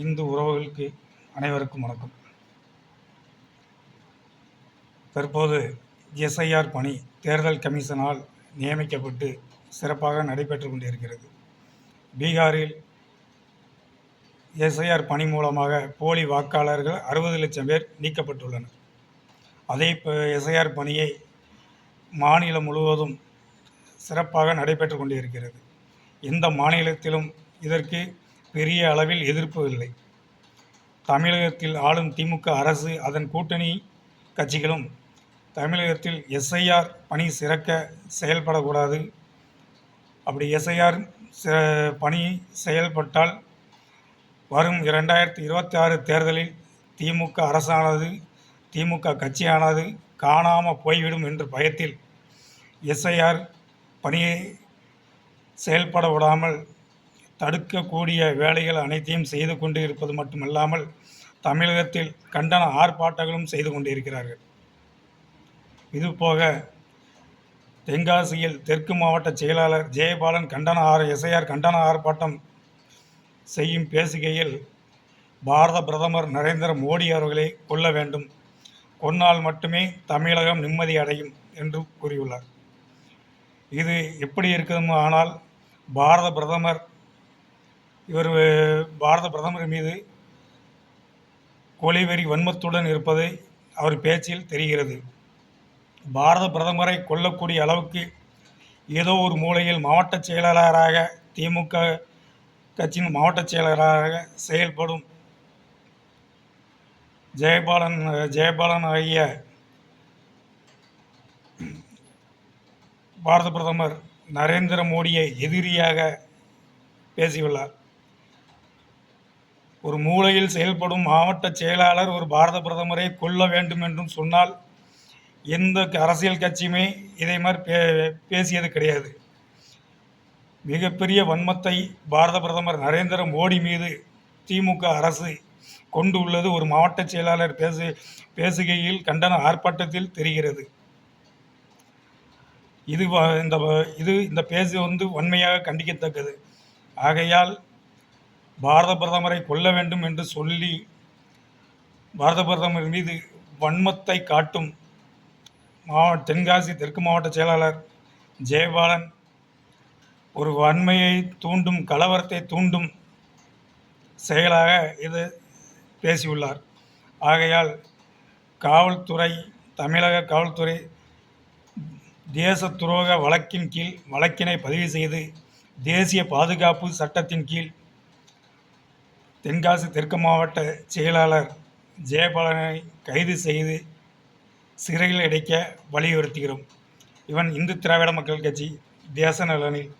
இந்து உறவுகளுக்கு அனைவருக்கும் வணக்கம். தற்போது எஸ்ஐஆர் பணி தேர்தல் கமிஷனால் நியமிக்கப்பட்டு சிறப்பாக நடைபெற்று கொண்டிருக்கிறது. பீகாரில் எஸ்ஐஆர் பணி மூலமாக போலி வாக்காளர்கள் 60 லட்சம் பேர் நீக்கப்பட்டுள்ளனர். அதே எஸ்ஐஆர் பணியை மாநிலம் முழுவதும் சிறப்பாக நடைபெற்று கொண்டிருக்கிறது. எந்த மாநிலத்திலும் இதற்கு பெரிய அளவில் எதிர்ப்பு இல்லை. தமிழகத்தில் ஆளும் திமுக அரசு அதன் கூட்டணி கட்சிகளும் தமிழகத்தில் எஸ்ஐஆர் பணி சிறக்க செயல்படக்கூடாது, அப்படி எஸ்ஐஆர் பணி செயல்பட்டால் வரும் 2026 தேர்தலில் திமுக அரசானது, திமுக கட்சியானது காணாமல் போய்விடும் என்ற பயத்தில் எஸ்ஐஆர் பணியை செயல்பட விடாமல் தடுக்கக்கூடிய வேலைகள் அனைத்தையும் செய்து கொண்டு இருப்பது மட்டுமல்லாமல் தமிழகத்தில் கண்டன ஆர்ப்பாட்டங்களும் செய்து கொண்டிருக்கிறார்கள். இதுபோக தென்காசியில் தெற்கு மாவட்ட செயலாளர் ஜெயபாலன் எஸ்ஐஆர் கண்டன ஆர்ப்பாட்டம் செய்யும் பேசுகையில் பாரத பிரதமர் நரேந்திர மோடி அவர்களை கொல்ல வேண்டும், கொன்னால் மட்டுமே தமிழகம் நிம்மதி அடையும் என்று கூறியுள்ளார். இது எப்படி இருக்குதுன்னு ஆனால் பாரத பிரதமர் மீது கொலைவெறி வன்மத்துடன் இருப்பது அவர் பேச்சில் தெரிகிறது. பாரத பிரதமரை கொல்லக்கூடிய அளவுக்கு ஏதோ ஒரு மூலையில் மாவட்ட செயலாளராக, திமுக கட்சியின் மாவட்ட செயலாளராக செயல்படும் ஜெயபாலன் ஆகிய பாரத பிரதமர் நரேந்திர மோடியை எதிரியாக பேசியுள்ளார். ஒரு மூலையில் செயல்படும் மாவட்ட செயலாளர் ஒரு பாரத பிரதமரை கொல்ல வேண்டும் என்றும் சொன்னால் எந்த அரசியல் கட்சியுமே இதை மாதிரி பேசியது கிடையாது. மிகப்பெரிய வன்மத்தை பாரத பிரதமர் நரேந்திர மோடி மீது திமுக அரசு கொண்டு உள்ளது ஒரு மாவட்ட செயலாளர் பேசுகையில் கண்டன ஆர்ப்பாட்டத்தில் தெரிகிறது. இந்த பேச்சு வன்மையாக கண்டிக்கத்தக்கது. ஆகையால் பாரத பிரதமரை கொல்ல வேண்டும் என்று சொல்லி பாரத பிரதமர் மீது வன்மத்தை காட்டும் தென்காசி தெற்கு மாவட்ட செயலாளர் ஜெயபாலன் ஒரு வன்மையை தூண்டும், கலவரத்தை தூண்டும் செயலாக இது பேசியுள்ளார். ஆகையால் தமிழக காவல்துறை தேச துரோக வழக்கின் கீழ் வழக்கினை பதிவு செய்து தேசிய பாதுகாப்பு சட்டத்தின் கீழ் தென்காசி தெற்கு மாவட்ட செயலாளர் ஜெயபாலனை கைது செய்து சிறையில் அடைக்க வலியுறுத்துகிறோம். இவன் இந்து திராவிட மக்கள் கட்சி தேச நலனில்